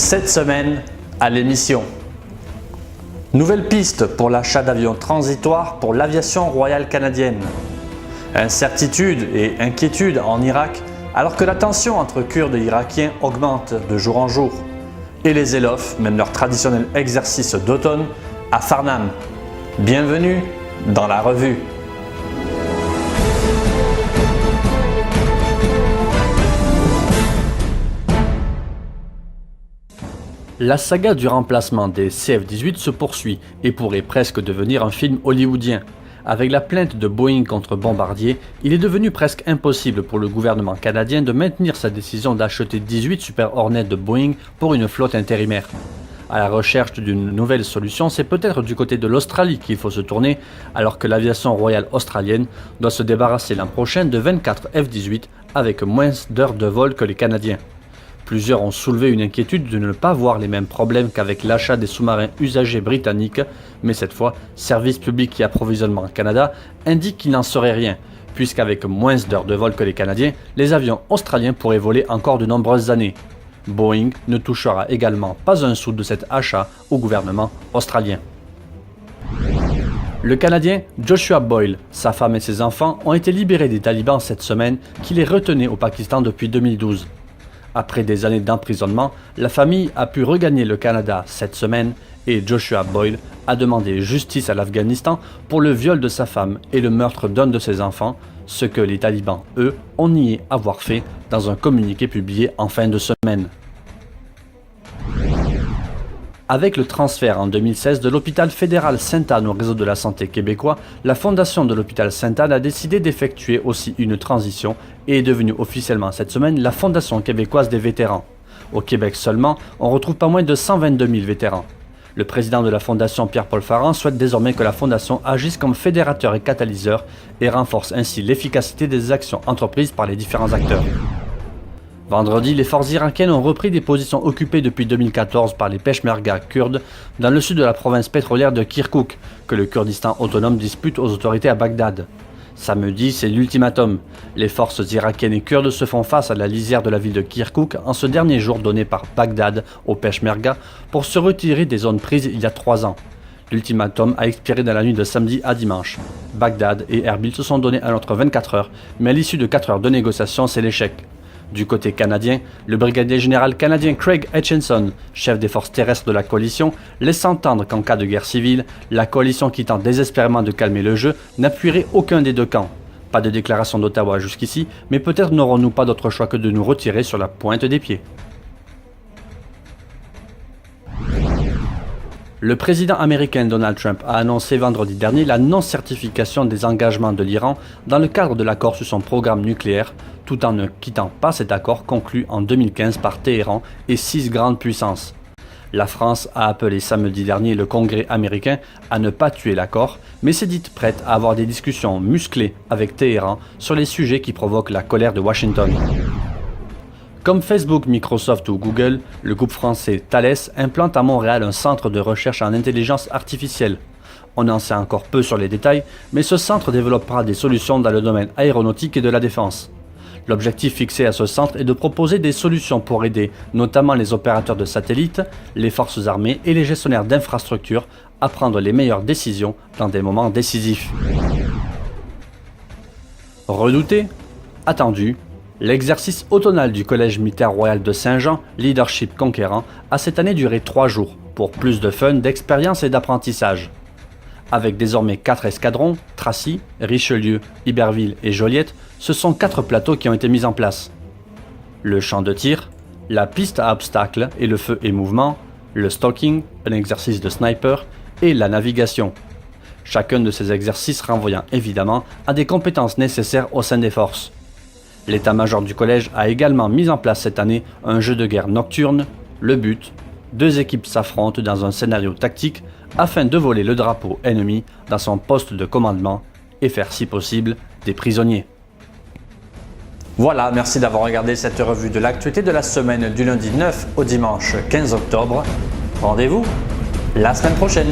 Cette semaine à l'émission. Nouvelle piste pour l'achat d'avions transitoires pour l'aviation royale canadienne. Incertitude et inquiétude en Irak alors que la tension entre Kurdes et Irakiens augmente de jour en jour. Et les Elofs mènent leur traditionnel exercice d'automne à Farnham. Bienvenue dans la revue. La saga du remplacement des CF-18 se poursuit et pourrait presque devenir un film hollywoodien. Avec la plainte de Boeing contre Bombardier, il est devenu presque impossible pour le gouvernement canadien de maintenir sa décision d'acheter 18 Super Hornet de Boeing pour une flotte intérimaire. À la recherche d'une nouvelle solution, c'est peut-être du côté de l'Australie qu'il faut se tourner, alors que l'aviation royale australienne doit se débarrasser l'an prochain de 24 F-18 avec moins d'heures de vol que les Canadiens. Plusieurs ont soulevé une inquiétude de ne pas voir les mêmes problèmes qu'avec l'achat des sous-marins usagés britanniques, mais cette fois, Service Public et Approvisionnement Canada indique qu'il n'en serait rien, puisqu'avec moins d'heures de vol que les Canadiens, les avions australiens pourraient voler encore de nombreuses années. Boeing ne touchera également pas un sou de cet achat au gouvernement australien. Le Canadien Joshua Boyle, sa femme et ses enfants ont été libérés des talibans cette semaine qui les retenaient au Pakistan depuis 2012. Après des années d'emprisonnement, la famille a pu regagner le Canada cette semaine et Joshua Boyle a demandé justice à l'Afghanistan pour le viol de sa femme et le meurtre d'un de ses enfants, ce que les talibans, eux, ont nié avoir fait dans un communiqué publié en fin de semaine. Avec le transfert en 2016 de l'hôpital fédéral Sainte-Anne au réseau de la santé québécois, la fondation de l'hôpital Sainte-Anne a décidé d'effectuer aussi une transition et est devenue officiellement cette semaine la Fondation québécoise des vétérans. Au Québec seulement, on retrouve pas moins de 122 000 vétérans. Le président de la fondation, Pierre-Paul Farrand, souhaite désormais que la fondation agisse comme fédérateur et catalyseur et renforce ainsi l'efficacité des actions entreprises par les différents acteurs. Vendredi, les forces irakiennes ont repris des positions occupées depuis 2014 par les Peshmerga kurdes dans le sud de la province pétrolière de Kirkouk, que le Kurdistan autonome dispute aux autorités à Bagdad. Samedi, c'est l'ultimatum. Les forces irakiennes et kurdes se font face à la lisière de la ville de Kirkouk en ce dernier jour donné par Bagdad aux Peshmerga pour se retirer des zones prises il y a 3 ans. L'ultimatum a expiré dans la nuit de samedi à dimanche. Bagdad et Erbil se sont donné un autre 24 heures, mais à l'issue de 4 heures de négociations, c'est l'échec. Du côté canadien, le brigadier général canadien Craig Hutchinson, chef des forces terrestres de la coalition, laisse entendre qu'en cas de guerre civile, la coalition qui tente désespérément de calmer le jeu n'appuierait aucun des deux camps. Pas de déclaration d'Ottawa jusqu'ici, mais peut-être n'aurons-nous pas d'autre choix que de nous retirer sur la pointe des pieds. Le président américain Donald Trump a annoncé vendredi dernier la non-certification des engagements de l'Iran dans le cadre de l'accord sur son programme nucléaire, tout en ne quittant pas cet accord conclu en 2015 par Téhéran et 6 grandes puissances. La France a appelé samedi dernier le Congrès américain à ne pas tuer l'accord, mais s'est dite prête à avoir des discussions musclées avec Téhéran sur les sujets qui provoquent la colère de Washington. Comme Facebook, Microsoft ou Google, le groupe français Thales implante à Montréal un centre de recherche en intelligence artificielle. On en sait encore peu sur les détails, mais ce centre développera des solutions dans le domaine aéronautique et de la défense. L'objectif fixé à ce centre est de proposer des solutions pour aider notamment les opérateurs de satellites, les forces armées et les gestionnaires d'infrastructures à prendre les meilleures décisions dans des moments décisifs. Redouté, attendu, l'exercice automnal du Collège militaire royal de Saint-Jean, Leadership Conquérant, a cette année duré 3 jours, pour plus de fun, d'expérience et d'apprentissage. Avec désormais 4 escadrons, Tracy, Richelieu, Iberville et Joliette, ce sont 4 plateaux qui ont été mis en place. Le champ de tir, la piste à obstacles et le feu et mouvement, le stalking, un exercice de sniper, et la navigation. Chacun de ces exercices renvoyant évidemment à des compétences nécessaires au sein des forces. L'état-major du collège a également mis en place cette année un jeu de guerre nocturne. Le but, 2 équipes s'affrontent dans un scénario tactique afin de voler le drapeau ennemi dans son poste de commandement et faire si possible des prisonniers. Voilà, merci d'avoir regardé cette revue de l'actualité de la semaine du lundi 9 au dimanche 15 octobre. Rendez-vous la semaine prochaine.